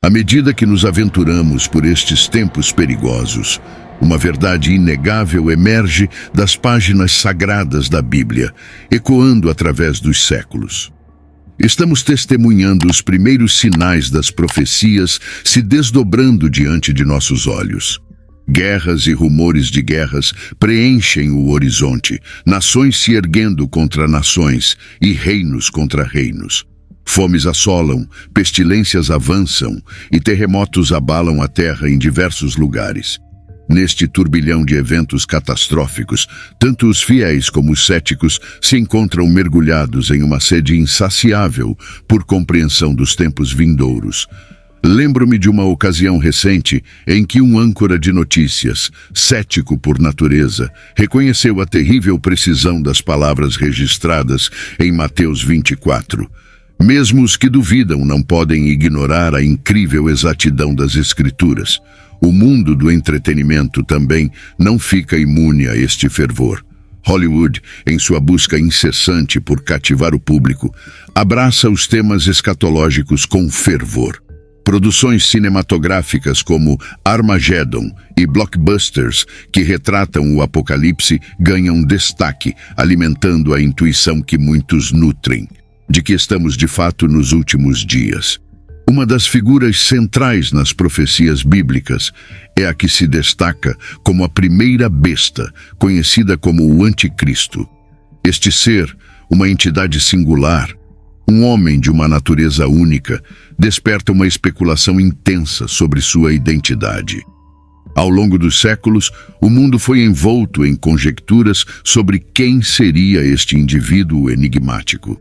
À medida que nos aventuramos por estes tempos perigosos, uma verdade inegável emerge das páginas sagradas da Bíblia, ecoando através dos séculos. Estamos testemunhando os primeiros sinais das profecias se desdobrando diante de nossos olhos. Guerras e rumores de guerras preenchem o horizonte, nações se erguendo contra nações e reinos contra reinos. Fomes assolam, pestilências avançam e terremotos abalam a terra em diversos lugares. Neste turbilhão de eventos catastróficos, tanto os fiéis como os céticos se encontram mergulhados em uma sede insaciável por compreensão dos tempos vindouros. Lembro-me de uma ocasião recente em que um âncora de notícias, cético por natureza, reconheceu a terrível precisão das palavras registradas em Mateus 24. Mesmo os que duvidam não podem ignorar a incrível exatidão das Escrituras. O mundo do entretenimento também não fica imune a este fervor. Hollywood, em sua busca incessante por cativar o público, abraça os temas escatológicos com fervor. Produções cinematográficas como Armageddon e blockbusters que retratam o apocalipse ganham destaque, alimentando a intuição que muitos nutrem, de que estamos de fato nos últimos dias. Uma das figuras centrais nas profecias bíblicas é a que se destaca como a primeira besta, conhecida como o Anticristo. Este ser, uma entidade singular, um homem de uma natureza única, desperta uma especulação intensa sobre sua identidade. Ao longo dos séculos, o mundo foi envolto em conjecturas sobre quem seria este indivíduo enigmático.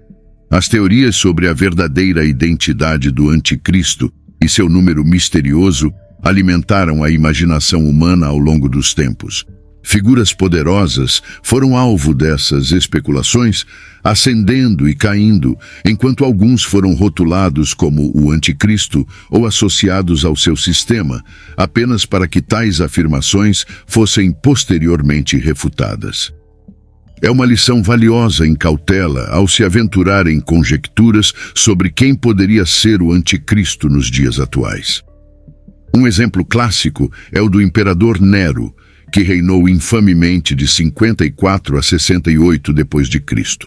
As teorias sobre a verdadeira identidade do Anticristo e seu número misterioso alimentaram a imaginação humana ao longo dos tempos. Figuras poderosas foram alvo dessas especulações, ascendendo e caindo, enquanto alguns foram rotulados como o Anticristo ou associados ao seu sistema, apenas para que tais afirmações fossem posteriormente refutadas. É uma lição valiosa em cautela ao se aventurar em conjecturas sobre quem poderia ser o Anticristo nos dias atuais. Um exemplo clássico é o do imperador Nero, que reinou infamemente de 54 a 68 d.C.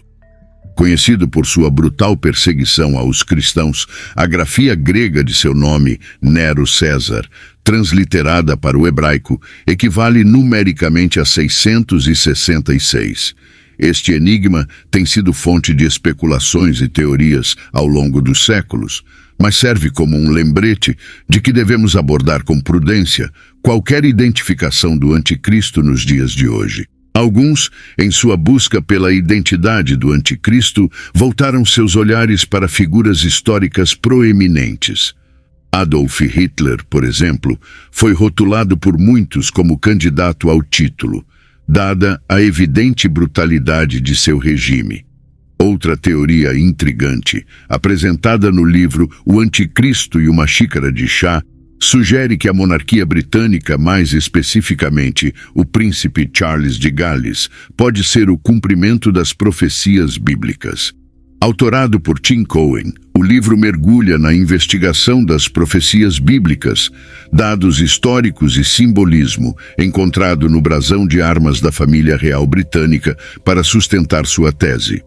Conhecido por sua brutal perseguição aos cristãos, a grafia grega de seu nome, Nero César, transliterada para o hebraico, equivale numericamente a 666. Este enigma tem sido fonte de especulações e teorias ao longo dos séculos, mas serve como um lembrete de que devemos abordar com prudência qualquer identificação do Anticristo nos dias de hoje. Alguns, em sua busca pela identidade do Anticristo, voltaram seus olhares para figuras históricas proeminentes. Adolf Hitler, por exemplo, foi rotulado por muitos como candidato ao título, dada a evidente brutalidade de seu regime. Outra teoria intrigante, apresentada no livro O Anticristo e uma Xícara de Chá, sugere que a monarquia britânica, mais especificamente o príncipe Charles de Gales, pode ser o cumprimento das profecias bíblicas. Autorado por Tim Cohen, o livro mergulha na investigação das profecias bíblicas, dados históricos e simbolismo encontrado no brasão de armas da família real britânica para sustentar sua tese.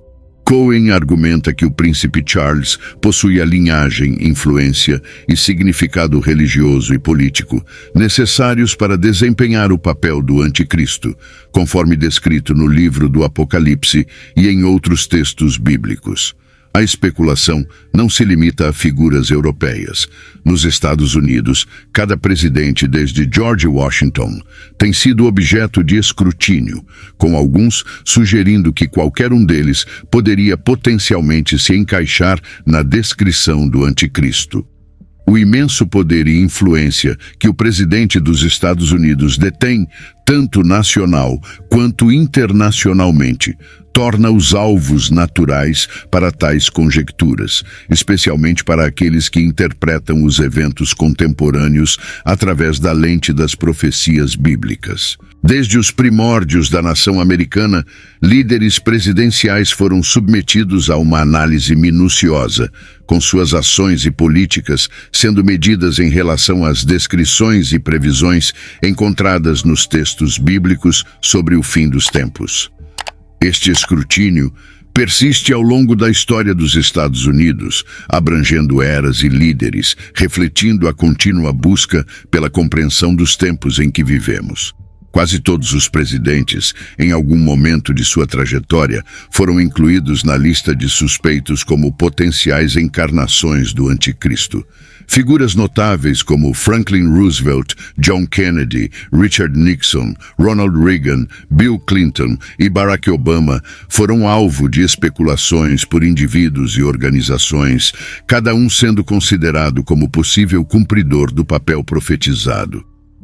Cohen argumenta que o príncipe Charles possui a linhagem, influência e significado religioso e político necessários para desempenhar o papel do Anticristo, conforme descrito no livro do Apocalipse e em outros textos bíblicos. A especulação não se limita a figuras europeias. Nos Estados Unidos, cada presidente desde George Washington tem sido objeto de escrutínio, com alguns sugerindo que qualquer um deles poderia potencialmente se encaixar na descrição do Anticristo. O imenso poder e influência que o presidente dos Estados Unidos detém, tanto nacional quanto internacionalmente, torna-os alvos naturais para tais conjecturas, especialmente para aqueles que interpretam os eventos contemporâneos através da lente das profecias bíblicas. Desde os primórdios da nação americana, líderes presidenciais foram submetidos a uma análise minuciosa, com suas ações e políticas sendo medidas em relação às descrições e previsões encontradas nos textos bíblicos sobre o fim dos tempos. Este escrutínio persiste ao longo da história dos Estados Unidos, abrangendo eras e líderes, refletindo a contínua busca pela compreensão dos tempos em que vivemos. Quase todos os presidentes, em algum momento de sua trajetória, foram incluídos na lista de suspeitos como potenciais encarnações do Anticristo. Figuras notáveis como Franklin Roosevelt, John Kennedy, Richard Nixon, Ronald Reagan, Bill Clinton e Barack Obama foram alvo de especulações por indivíduos e organizações, cada um sendo considerado como possível cumpridor do papel profetizado.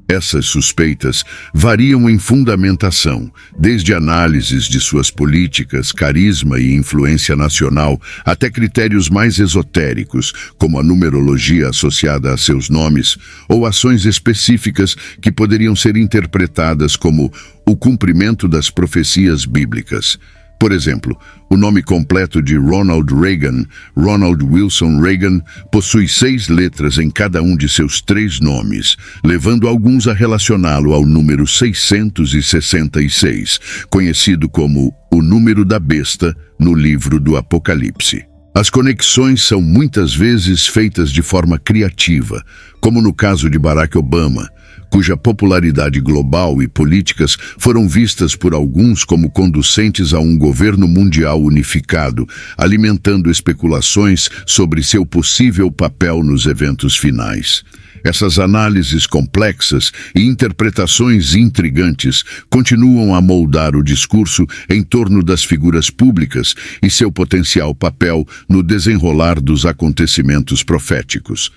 Essas suspeitas variam em fundamentação, desde análises de suas políticas, carisma e influência nacional, até critérios mais esotéricos, como a numerologia associada a seus nomes, ou ações específicas que poderiam ser interpretadas como o cumprimento das profecias bíblicas. Por exemplo, o nome completo de Ronald Reagan, Ronald Wilson Reagan, possui 6 letras em cada um de seus 3 nomes, levando alguns a relacioná-lo ao número 666, conhecido como o número da besta no livro do Apocalipse. As conexões são muitas vezes feitas de forma criativa, como no caso de Barack Obama, cuja popularidade global e políticas foram vistas por alguns como conducentes a um governo mundial unificado, alimentando especulações sobre seu possível papel nos eventos finais. Essas análises complexas e interpretações intrigantes continuam a moldar o discurso em torno das figuras públicas e seu potencial papel no desenrolar dos acontecimentos proféticos.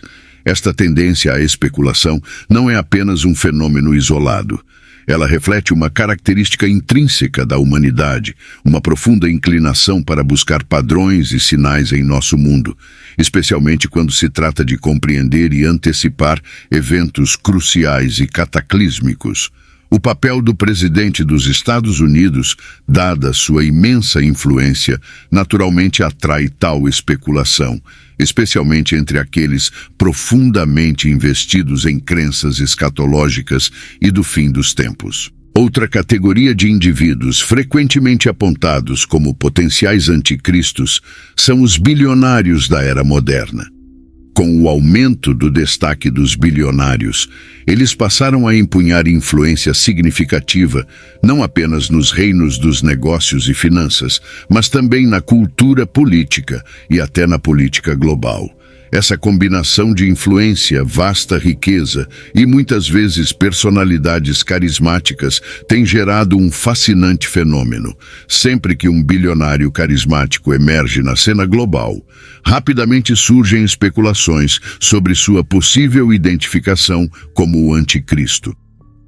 Esta tendência à especulação não é apenas um fenômeno isolado. Ela reflete uma característica intrínseca da humanidade, uma profunda inclinação para buscar padrões e sinais em nosso mundo, especialmente quando se trata de compreender e antecipar eventos cruciais e cataclísmicos. O papel do presidente dos Estados Unidos, dada sua imensa influência, naturalmente atrai tal especulação, especialmente entre aqueles profundamente investidos em crenças escatológicas e do fim dos tempos. Outra categoria de indivíduos frequentemente apontados como potenciais anticristos são os bilionários da era moderna. Com o aumento do destaque dos bilionários, eles passaram a empunhar influência significativa não apenas nos reinos dos negócios e finanças, mas também na cultura política e até na política global. Essa combinação de influência, vasta riqueza e muitas vezes personalidades carismáticas tem gerado um fascinante fenômeno. Sempre que um bilionário carismático emerge na cena global, rapidamente surgem especulações sobre sua possível identificação como o anticristo.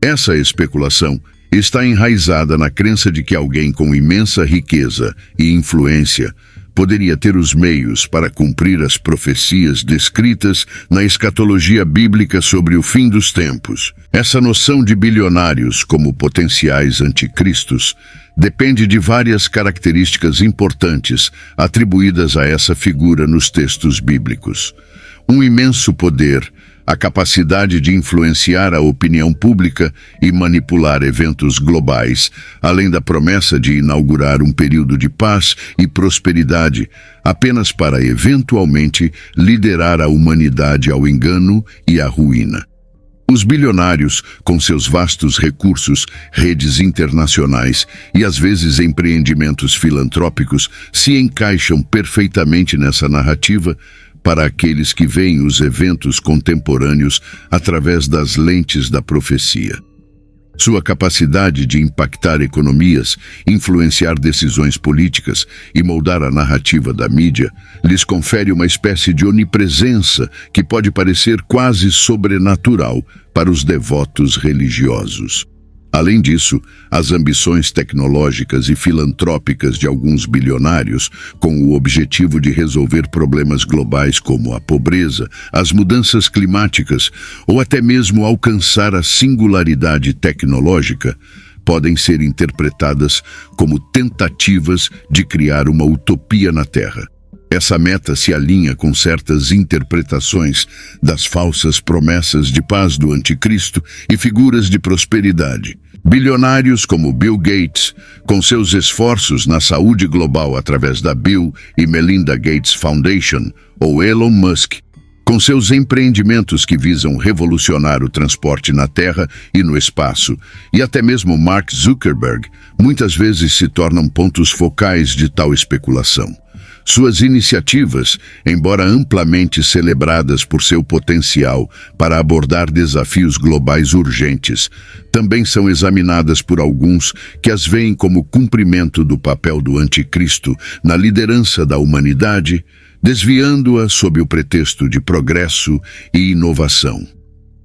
Essa especulação está enraizada na crença de que alguém com imensa riqueza e influência poderia ter os meios para cumprir as profecias descritas na escatologia bíblica sobre o fim dos tempos. Essa noção de bilionários como potenciais anticristos depende de várias características importantes atribuídas a essa figura nos textos bíblicos. Um imenso poder, a capacidade de influenciar a opinião pública e manipular eventos globais, além da promessa de inaugurar um período de paz e prosperidade, apenas para eventualmente liderar a humanidade ao engano e à ruína. Os bilionários, com seus vastos recursos, redes internacionais e às vezes empreendimentos filantrópicos, se encaixam perfeitamente nessa narrativa para aqueles que veem os eventos contemporâneos através das lentes da profecia. Sua capacidade de impactar economias, influenciar decisões políticas e moldar a narrativa da mídia lhes confere uma espécie de onipresença que pode parecer quase sobrenatural para os devotos religiosos. Além disso, as ambições tecnológicas e filantrópicas de alguns bilionários, com o objetivo de resolver problemas globais como a pobreza, as mudanças climáticas ou até mesmo alcançar a singularidade tecnológica, podem ser interpretadas como tentativas de criar uma utopia na Terra. Essa meta se alinha com certas interpretações das falsas promessas de paz do anticristo e figuras de prosperidade. Bilionários como Bill Gates, com seus esforços na saúde global através da Bill e Melinda Gates Foundation, ou Elon Musk, com seus empreendimentos que visam revolucionar o transporte na Terra e no espaço, e até mesmo Mark Zuckerberg, muitas vezes se tornam pontos focais de tal especulação. Suas iniciativas, embora amplamente celebradas por seu potencial para abordar desafios globais urgentes, também são examinadas por alguns que as veem como cumprimento do papel do anticristo na liderança da humanidade, desviando-a sob o pretexto de progresso e inovação.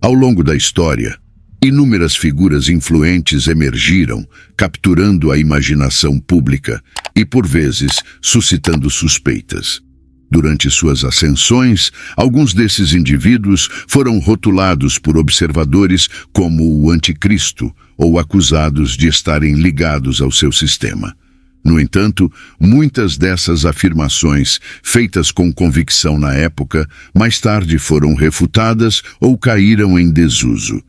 Ao longo da história, inúmeras figuras influentes emergiram, capturando a imaginação pública e, por vezes, suscitando suspeitas. Durante suas ascensões, alguns desses indivíduos foram rotulados por observadores como o anticristo ou acusados de estarem ligados ao seu sistema. No entanto, muitas dessas afirmações, feitas com convicção na época, mais tarde foram refutadas ou caíram em desuso.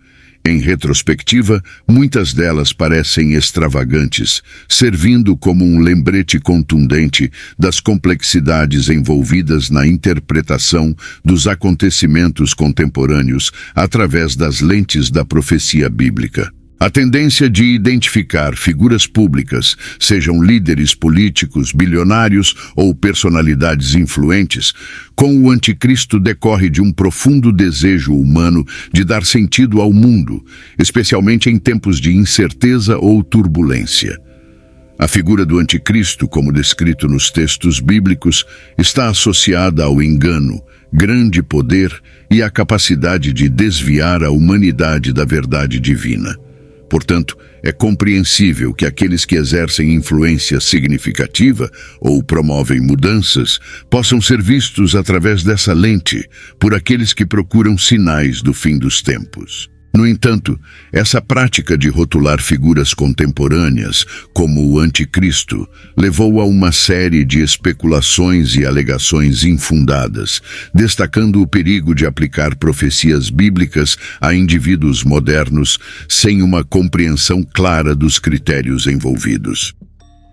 Em retrospectiva, muitas delas parecem extravagantes, servindo como um lembrete contundente das complexidades envolvidas na interpretação dos acontecimentos contemporâneos através das lentes da profecia bíblica. A tendência de identificar figuras públicas, sejam líderes políticos, bilionários ou personalidades influentes, com o anticristo decorre de um profundo desejo humano de dar sentido ao mundo, especialmente em tempos de incerteza ou turbulência. A figura do anticristo, como descrito nos textos bíblicos, está associada ao engano, grande poder e à capacidade de desviar a humanidade da verdade divina. Portanto, é compreensível que aqueles que exercem influência significativa ou promovem mudanças possam ser vistos através dessa lente por aqueles que procuram sinais do fim dos tempos. No entanto, essa prática de rotular figuras contemporâneas como o anticristo levou a uma série de especulações e alegações infundadas, destacando o perigo de aplicar profecias bíblicas a indivíduos modernos sem uma compreensão clara dos critérios envolvidos.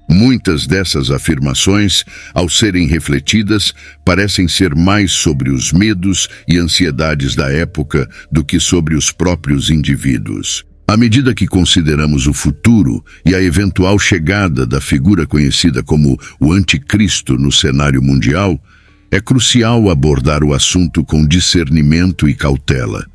Muitas dessas afirmações, ao serem refletidas, parecem ser mais sobre os medos e ansiedades da época do que sobre os próprios indivíduos. À medida que consideramos o futuro e a eventual chegada da figura conhecida como o anticristo no cenário mundial, é crucial abordar o assunto com discernimento e cautela.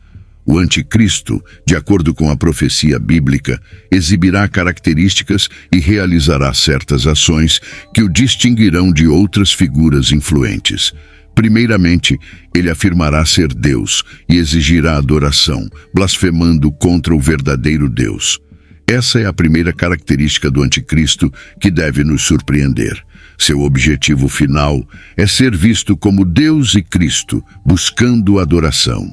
O anticristo, de acordo com a profecia bíblica, exibirá características e realizará certas ações que o distinguirão de outras figuras influentes. Primeiramente, ele afirmará ser Deus e exigirá adoração, blasfemando contra o verdadeiro Deus. Essa é a primeira característica do anticristo que deve nos surpreender. Seu objetivo final é ser visto como Deus e Cristo, buscando adoração.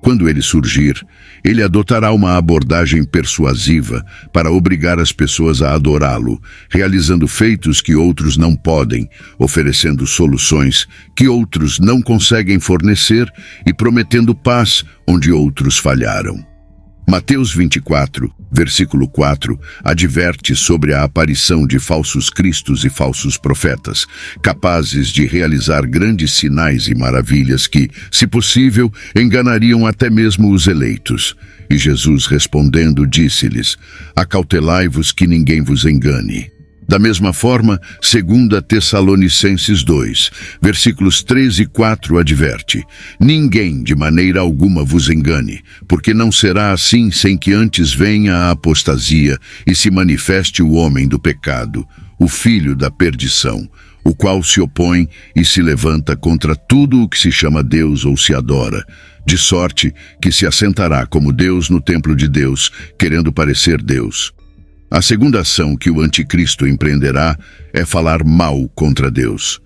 Quando ele surgir, ele adotará uma abordagem persuasiva para obrigar as pessoas a adorá-lo, realizando feitos que outros não podem, oferecendo soluções que outros não conseguem fornecer e prometendo paz onde outros falharam. Mateus 24, versículo 4, adverte sobre a aparição de falsos cristos e falsos profetas, capazes de realizar grandes sinais e maravilhas que, se possível, enganariam até mesmo os eleitos. E Jesus, respondendo, disse-lhes: acautelai-vos que ninguém vos engane. Da mesma forma, 2 Tessalonicenses 2, versículos 3 e 4 adverte: ninguém de maneira alguma vos engane, porque não será assim sem que antes venha a apostasia e se manifeste o homem do pecado, o filho da perdição, o qual se opõe e se levanta contra tudo o que se chama Deus ou se adora, de sorte que se assentará como Deus no templo de Deus, querendo parecer Deus. A segunda ação que o anticristo empreenderá é falar mal contra Deus.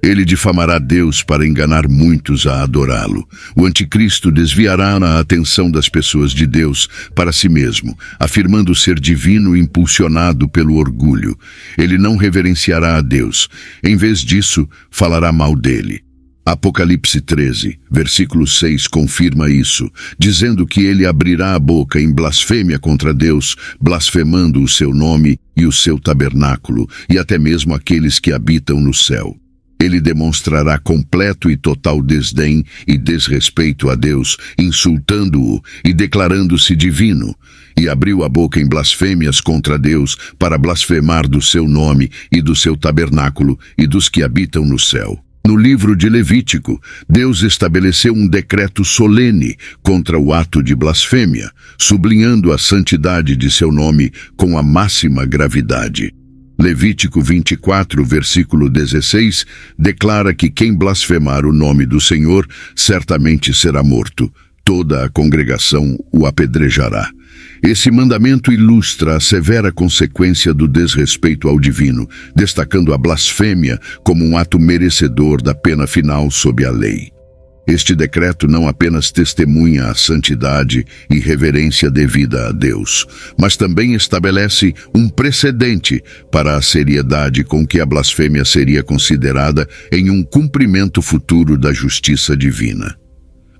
Ele difamará Deus para enganar muitos a adorá-lo. O anticristo desviará a atenção das pessoas de Deus para si mesmo, afirmando ser divino impulsionado pelo orgulho. Ele não reverenciará a Deus. Em vez disso, falará mal dele. Apocalipse 13, versículo 6 confirma isso, dizendo que ele abrirá a boca em blasfêmia contra Deus, blasfemando o seu nome e o seu tabernáculo, e até mesmo aqueles que habitam no céu. Ele demonstrará completo e total desdém e desrespeito a Deus, insultando-o e declarando-se divino, e abriu a boca em blasfêmias contra Deus para blasfemar do seu nome e do seu tabernáculo e dos que habitam no céu. No livro de Levítico, Deus estabeleceu um decreto solene contra o ato de blasfêmia, sublinhando a santidade de seu nome com a máxima gravidade. Levítico 24, versículo 16, declara que quem blasfemar o nome do Senhor certamente será morto. Toda a congregação o apedrejará. Esse mandamento ilustra a severa consequência do desrespeito ao divino, destacando a blasfêmia como um ato merecedor da pena final sob a lei. Este decreto não apenas testemunha a santidade e reverência devida a Deus, mas também estabelece um precedente para a seriedade com que a blasfêmia seria considerada em um cumprimento futuro da justiça divina.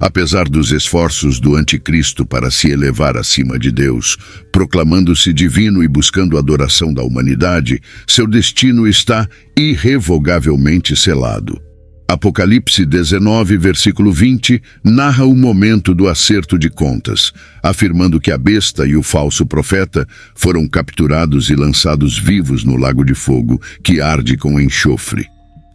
Apesar dos esforços do anticristo para se elevar acima de Deus, proclamando-se divino e buscando a adoração da humanidade, seu destino está irrevogavelmente selado. Apocalipse 19, versículo 20, narra o momento do acerto de contas, afirmando que a besta e o falso profeta foram capturados e lançados vivos no lago de fogo, que arde com enxofre.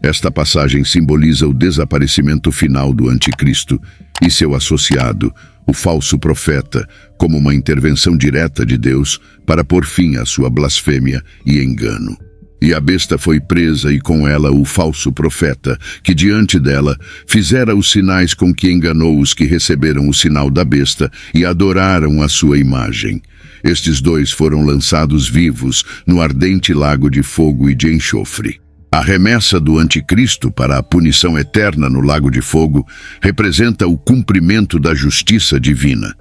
Esta passagem simboliza o desaparecimento final do anticristo e seu associado, o falso profeta, como uma intervenção direta de Deus para pôr fim à sua blasfêmia e engano. E a besta foi presa e com ela o falso profeta, que diante dela fizera os sinais com que enganou os que receberam o sinal da besta e adoraram a sua imagem. Estes dois foram lançados vivos no ardente lago de fogo e de enxofre. A remessa do anticristo para a punição eterna no lago de fogo representa o cumprimento da justiça divina,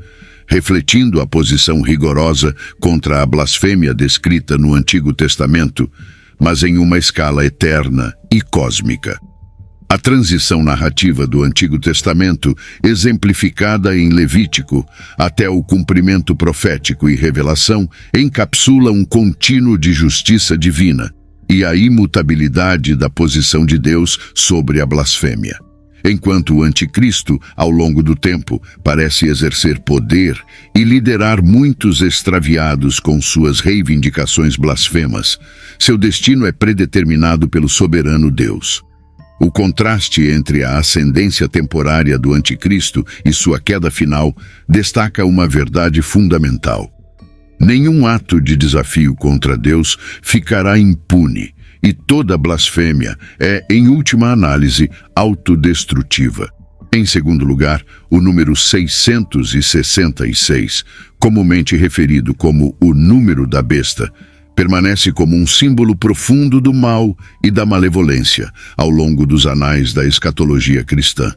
refletindo a posição rigorosa contra a blasfêmia descrita no Antigo Testamento, mas em uma escala eterna e cósmica. A transição narrativa do Antigo Testamento, exemplificada em Levítico, até o cumprimento profético e revelação, encapsula um contínuo de justiça divina e a imutabilidade da posição de Deus sobre a blasfêmia. Enquanto o anticristo, ao longo do tempo, parece exercer poder e liderar muitos extraviados com suas reivindicações blasfemas, seu destino é predeterminado pelo soberano Deus. O contraste entre a ascendência temporária do anticristo e sua queda final destaca uma verdade fundamental. Nenhum ato de desafio contra Deus ficará impune, e toda blasfêmia é, em última análise, autodestrutiva. Em segundo lugar, o número 666, comumente referido como o número da besta, permanece como um símbolo profundo do mal e da malevolência ao longo dos anais da escatologia cristã.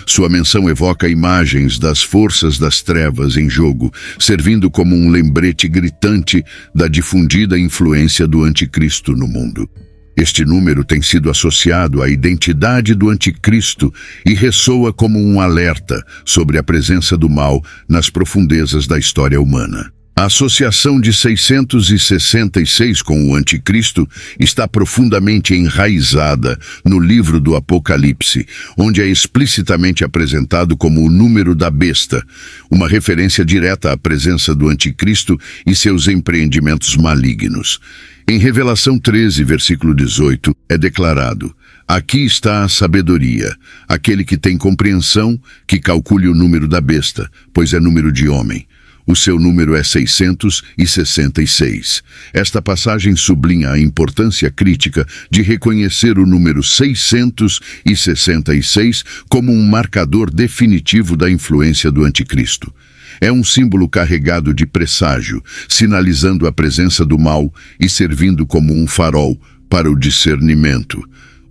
Sua menção evoca imagens das forças das trevas em jogo, servindo como um lembrete gritante da difundida influência do anticristo no mundo. Este número tem sido associado à identidade do anticristo e ressoa como um alerta sobre a presença do mal nas profundezas da história humana. A associação de 666 com o anticristo está profundamente enraizada no livro do Apocalipse, onde é explicitamente apresentado como o número da besta, uma referência direta à presença do anticristo e seus empreendimentos malignos. Em Revelação 13, versículo 18, é declarado: aqui está a sabedoria, aquele que tem compreensão, que calcule o número da besta, pois é número de homem. O seu número é 666. Esta passagem sublinha a importância crítica de reconhecer o número 666 como um marcador definitivo da influência do anticristo. É um símbolo carregado de presságio, sinalizando a presença do mal e servindo como um farol para o discernimento.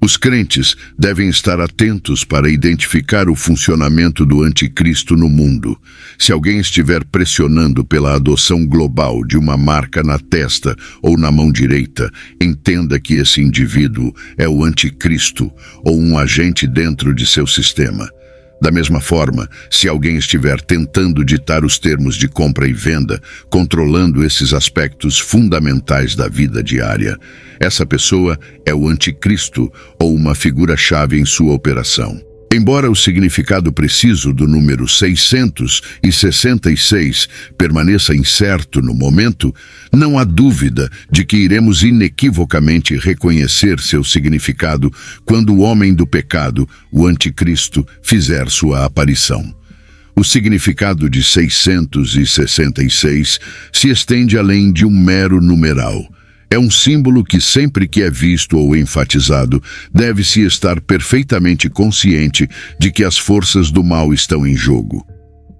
Os crentes devem estar atentos para identificar o funcionamento do anticristo no mundo. Se alguém estiver pressionando pela adoção global de uma marca na testa ou na mão direita, entenda que esse indivíduo é o anticristo ou um agente dentro de seu sistema. Da mesma forma, se alguém estiver tentando ditar os termos de compra e venda, controlando esses aspectos fundamentais da vida diária, essa pessoa é o anticristo ou uma figura-chave em sua operação. Embora o significado preciso do número 666 permaneça incerto no momento, não há dúvida de que iremos inequivocamente reconhecer seu significado quando o homem do pecado, o anticristo, fizer sua aparição. O significado de 666 se estende além de um mero numeral. É um símbolo que, sempre que é visto ou enfatizado, deve-se estar perfeitamente consciente de que as forças do mal estão em jogo.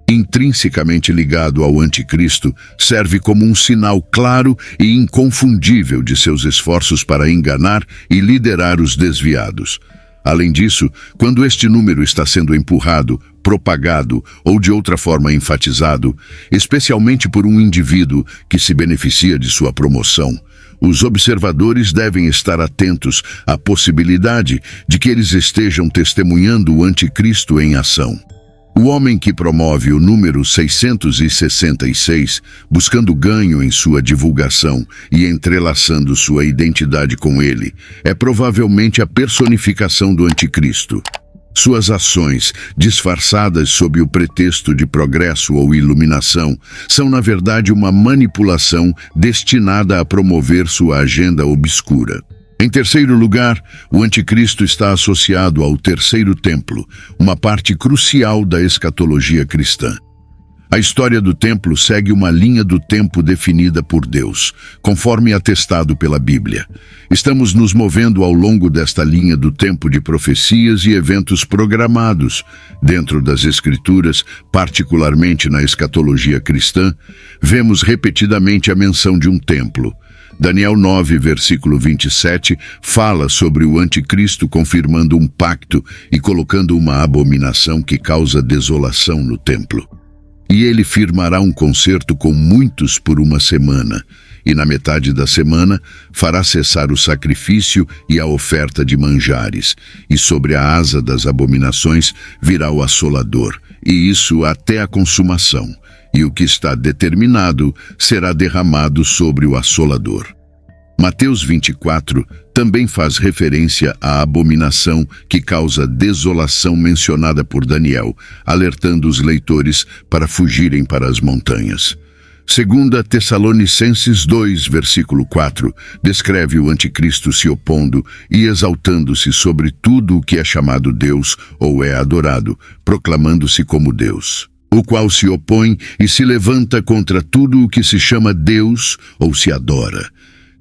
Intrinsecamente ligado ao anticristo, serve como um sinal claro e inconfundível de seus esforços para enganar e liderar os desviados. Além disso, quando este número está sendo empurrado, propagado ou de outra forma enfatizado, especialmente por um indivíduo que se beneficia de sua promoção, os observadores devem estar atentos à possibilidade de que eles estejam testemunhando o anticristo em ação. O homem que promove o número 666, buscando ganho em sua divulgação e entrelaçando sua identidade com ele, é provavelmente a personificação do anticristo. Suas ações, disfarçadas sob o pretexto de progresso ou iluminação, são na verdade uma manipulação destinada a promover sua agenda obscura. Em terceiro lugar, o anticristo está associado ao terceiro templo, uma parte crucial da escatologia cristã. A história do templo segue uma linha do tempo definida por Deus, conforme atestado pela Bíblia. Estamos nos movendo ao longo desta linha do tempo de profecias e eventos programados. Dentro das Escrituras, particularmente na escatologia cristã, vemos repetidamente a menção de um templo. Daniel 9, versículo 27, fala sobre o anticristo confirmando um pacto e colocando uma abominação que causa desolação no templo. E ele firmará um concerto com muitos por uma semana, e na metade da semana fará cessar o sacrifício e a oferta de manjares, e sobre a asa das abominações virá o assolador, e isso até a consumação, e o que está determinado será derramado sobre o assolador. Mateus 24 também faz referência à abominação que causa desolação mencionada por Daniel, alertando os leitores para fugirem para as montanhas. 2 Tessalonicenses 2, versículo 4, descreve o anticristo se opondo e exaltando-se sobre tudo o que é chamado Deus ou é adorado, proclamando-se como Deus, o qual se opõe e se levanta contra tudo o que se chama Deus ou se adora,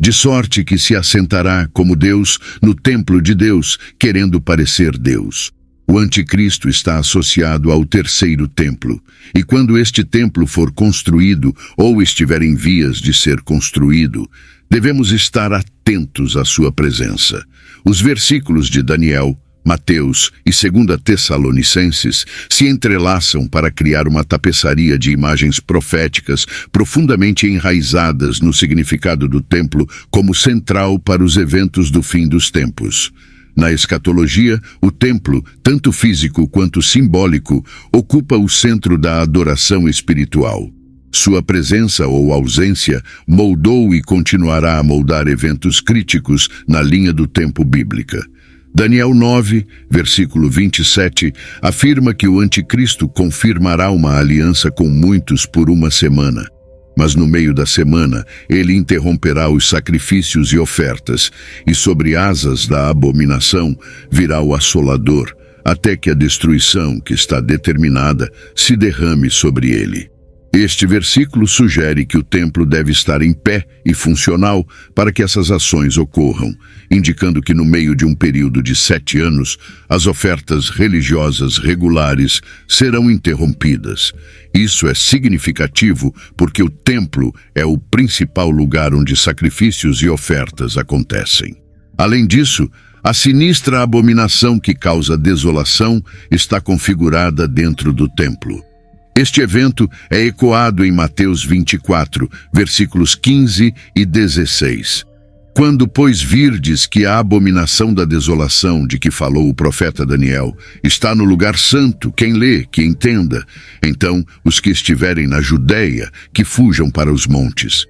de sorte que se assentará como Deus no templo de Deus, querendo parecer Deus. O anticristo está associado ao terceiro templo, e quando este templo for construído ou estiver em vias de ser construído, devemos estar atentos à sua presença. Os versículos de Daniel, Mateus e 2 Tessalonicenses se entrelaçam para criar uma tapeçaria de imagens proféticas profundamente enraizadas no significado do templo como central para os eventos do fim dos tempos. Na escatologia, o templo, tanto físico quanto simbólico, ocupa o centro da adoração espiritual. Sua presença ou ausência moldou e continuará a moldar eventos críticos na linha do tempo bíblica. Daniel 9, versículo 27, afirma que o anticristo confirmará uma aliança com muitos por uma semana. Mas no meio da semana, ele interromperá os sacrifícios e ofertas, e sobre asas da abominação virá o assolador, até que a destruição que está determinada se derrame sobre ele. Este versículo sugere que o templo deve estar em pé e funcional para que essas ações ocorram, indicando que no meio de um período de 7 anos, as ofertas religiosas regulares serão interrompidas. Isso é significativo porque o templo é o principal lugar onde sacrifícios e ofertas acontecem. Além disso, a sinistra abominação que causa desolação está configurada dentro do templo. Este evento é ecoado em Mateus 24, versículos 15 e 16. Quando, pois, virdes que a abominação da desolação de que falou o profeta Daniel está no lugar santo, quem lê, que entenda, então os que estiverem na Judeia, que fujam para os montes.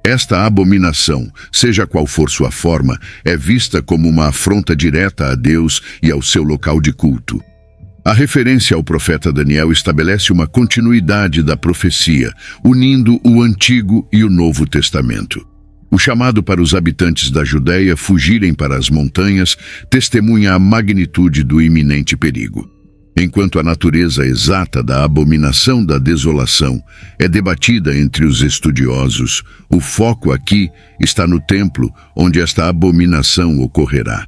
Esta abominação, seja qual for sua forma, é vista como uma afronta direta a Deus e ao seu local de culto. A referência ao profeta Daniel estabelece uma continuidade da profecia, unindo o Antigo e o Novo Testamento. O chamado para os habitantes da Judeia fugirem para as montanhas testemunha a magnitude do iminente perigo. Enquanto a natureza exata da abominação da desolação é debatida entre os estudiosos, o foco aqui está no templo onde esta abominação ocorrerá.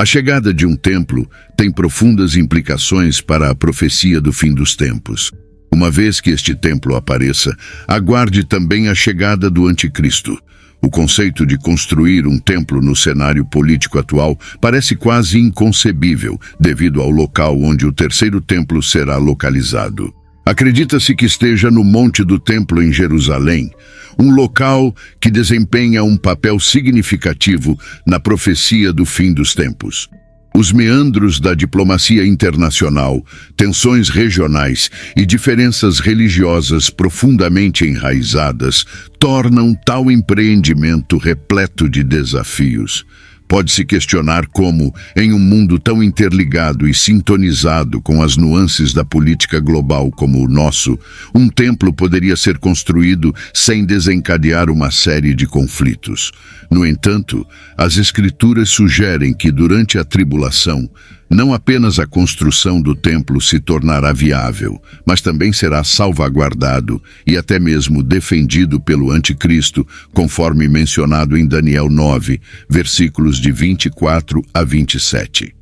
A chegada de um templo tem profundas implicações para a profecia do fim dos tempos. Uma vez que este templo apareça, aguarde também a chegada do Anticristo. O conceito de construir um templo no cenário político atual parece quase inconcebível, devido ao local onde o terceiro templo será localizado. Acredita-se que esteja no Monte do Templo em Jerusalém, um local que desempenha um papel significativo na profecia do fim dos tempos. Os meandros da diplomacia internacional, tensões regionais e diferenças religiosas profundamente enraizadas tornam tal empreendimento repleto de desafios. Pode-se questionar como, em um mundo tão interligado e sintonizado com as nuances da política global como o nosso, um templo poderia ser construído sem desencadear uma série de conflitos. No entanto, as Escrituras sugerem que durante a tribulação, não apenas a construção do templo se tornará viável, mas também será salvaguardado e até mesmo defendido pelo Anticristo, conforme mencionado em Daniel 9, versículos de 24 a 27.